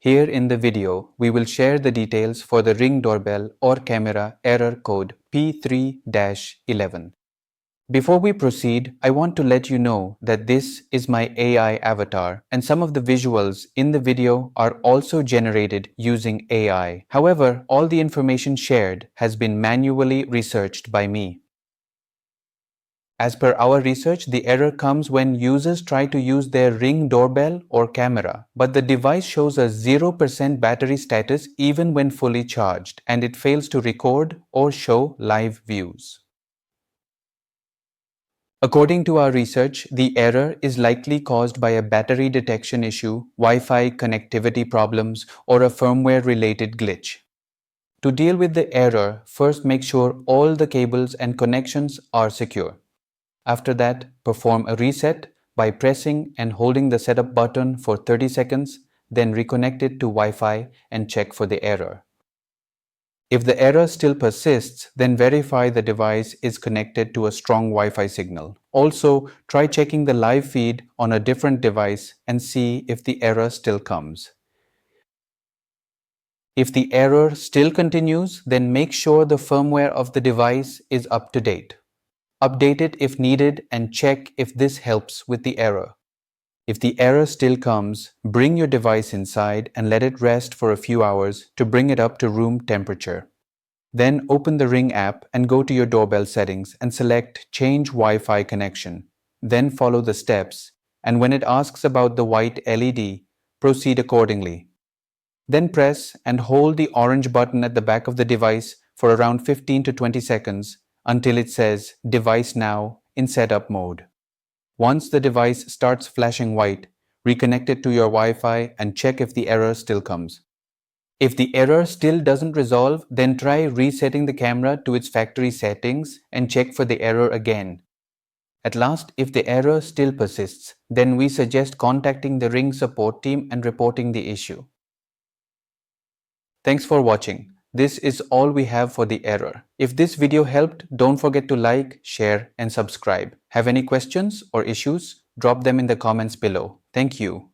Here in the video, we will share the details for the Ring doorbell or camera error code P3-11. Before we proceed, I want to let you know that this is my AI avatar and some of the visuals in the video are also generated using AI. However, all the information shared has been manually researched by me. As per our research, the error comes when users try to use their Ring doorbell or camera, but the device shows a 0% battery status even when fully charged, and it fails to record or show live views. According to our research, the error is likely caused by a battery detection issue, Wi-Fi connectivity problems, or a firmware-related glitch. To deal with the error, first make sure all the cables and connections are secure. After that, perform a reset by pressing and holding the setup button for 30 seconds, then reconnect it to Wi-Fi and check for the error. If the error still persists, then verify the device is connected to a strong Wi-Fi signal. Also, try checking the live feed on a different device and see if the error still comes. If the error still continues, then make sure the firmware of the device is up to date. Update it if needed and check if this helps with the error. If the error still comes, bring your device inside and let it rest for a few hours to bring it up to room temperature. Then open the Ring app and go to your doorbell settings and select Change Wi-Fi Connection. Then follow the steps, and when it asks about the white LED, proceed accordingly. Then press and hold the orange button at the back of the device for around 15 to 20 seconds until it says Device Now in setup mode. Once the device starts flashing white, reconnect it to your Wi-Fi and check if the error still comes. If the error still doesn't resolve, then try resetting the camera to its factory settings and check for the error again. At last, if the error still persists, then we suggest contacting the Ring support team and reporting the issue. Thanks for watching. This is all we have for the error. If this video helped, don't forget to like, share, and subscribe. Have any questions or issues? Drop them in the comments below. Thank you.